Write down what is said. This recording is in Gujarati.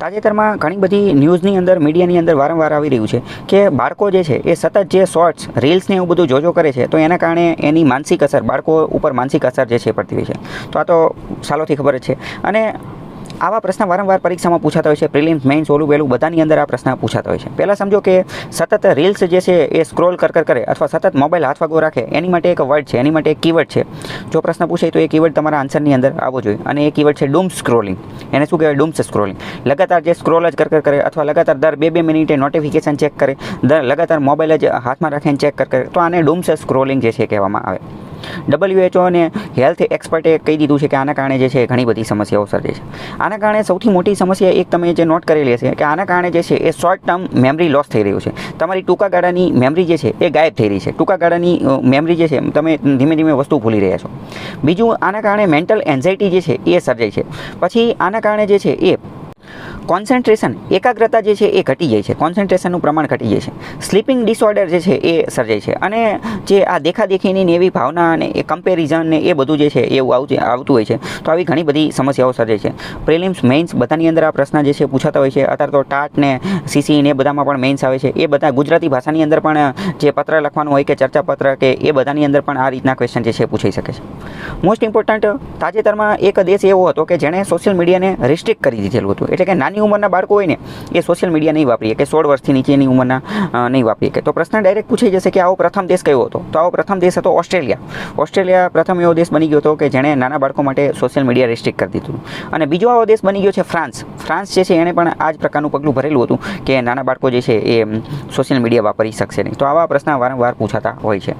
તાજેતરમાં ઘણી બધી ન્યૂઝની અંદર મીડિયાની અંદર વારંવાર આવી રહ્યું છે કે બાળકો જે છે એ સતત જે શોર્ટ્સ રીલ્સને એવું બધું જોજો કરે છે તો એના કારણે એની માનસિક અસર બાળકો ઉપર માનસિક અસર જે છે પડતી હોય છે. તો આ તો સાલોથી ખબર જ છે. અને આવા પ્રશ્ન વારંવાર પરીક્ષામાં પૂછાતા હોય છે. પ્રિલિમ્સ, મેઇન્સ, ઓલું વહેલું બધાની અંદર આ પ્રશ્ન પૂછાતા હોય છે. પહેલાં સમજો કે સતત રીલ્સ જે છે એ સ્ક્રોલ કરે અથવા સતત મોબાઈલ હાથ વાગો રાખે એની માટે એક વર્ડ છે, એની માટે એક કીવર્ડ છે. જો પ્રશ્ન પૂછે તો એ કીવર્ડ તમારા આન્સરની અંદર આવવો જોઈએ. અને એ કીવર્ડ છે ડૂમ સ્ક્રોલિંગ. એને શું કહેવાય? Dooms scrolling. લગાતાર જે સ્ક્રોલ જ કરે અથવા લગાતાર દર 2-2 મિનિટે નોટિફિકેશન ચેક કરે, લગાતાર મોબાઈલ જ હાથમાં રાખીને ચેક કરે, તો આને ડૂમ્સ સ્ક્રોલિંગ જે છે કહેવામાં આવે. WHO અને હેલ્થ એક્સપર્ટે કહી દીધું છે કે આના કારણે જે છે ઘણી બધી સમસ્યાઓ સર્જે છે. આના કારણે સૌથી મોટી સમસ્યા એક તમે જે નોટ કરેલી હશે કે આના કારણે જે છે એ શોર્ટ ટર્મ મેમરી લોસ થઈ રહ્યું છે. તમારી ટૂંકા ગાળાની મેમરી જે છે એ ગાયબ થઈ રહી છે. ટૂંકા ગાળાની મેમરી જે છે તમે ધીમે ધીમે વસ્તુ ભૂલી રહ્યા છો. બીજું, આના કારણે મેન્ટલ એન્ઝાયટી જે છે એ સર્જાય છે. પછી આના કારણે જે છે એ કોન્સન્ટ્રેશન, એકાગ્રતા જે છે એ ઘટી જાય છે. કોન્સન્ટ્રેશનનું પ્રમાણ ઘટી જાય છે. સ્લીપિંગ ડિસઓર્ડર જે છે એ સર્જાય છે. અને જે આ દેખાદેખીની ને એવી ભાવના અને એ કમ્પેરિઝન ને એ બધું જે છે એવું આવતું હોય છે. તો આવી ઘણી બધી સમસ્યાઓ સર્જાય છે. પ્રિલિમ્સ, મેઇન્સ બધાની અંદર આ પ્રશ્ન જે છે પૂછાતા હોય છે. અત્યારે તો ટાટ ને CC ને એ બધામાં પણ મેઇન્સ આવે છે. એ બધા ગુજરાતી ભાષાની અંદર પણ જે પત્ર લખવાનું હોય કે ચર્ચાપત્ર કે એ બધાની અંદર પણ આ રીતના ક્વેશ્ચન જે છે પૂછાઈ શકે છે. મોસ્ટ ઇમ્પોર્ટન્ટ, તાજેતરમાં એક દેશ એવો હતો કે જેણે સોશિયલ મીડિયાને રિસ્ટ્રિક્ટ કરી દીધેલું હતું. એટલે કે નાની ઉંમરના બાળકો હોય ને એ સોશિયલ મીડિયા નહીં વાપરીએ કે 16 વર્ષથી નીચેની ઉંમરના નહીં વાપરીએ કે. તો પ્રશ્ન ડાયરેક્ટ પૂછાઈ જશે કે આવો પ્રથમ દેશ કયો હતો? તો આવો પ્રથમ દેશ હતો ઓસ્ટ્રેલિયા. ઓસ્ટ્રેલિયા પ્રથમ એવો દેશ બની ગયો હતો કે જેણે નાના બાળકો માટે સોશિયલ મીડિયા રિસ્ટ્રિક્ટ કરી દીધું. અને બીજો આવો દેશ બની ગયો છે ફ્રાન્સ. ફ્રાન્સ જે છે એણે પણ આ જ પ્રકારનું પગલું ભરેલું હતું કે નાના બાળકો જે છે એ સોશિયલ મીડિયા વાપરી શકશે નહીં. તો આવા પ્રશ્ન વારંવાર પૂછાતા હોય છે.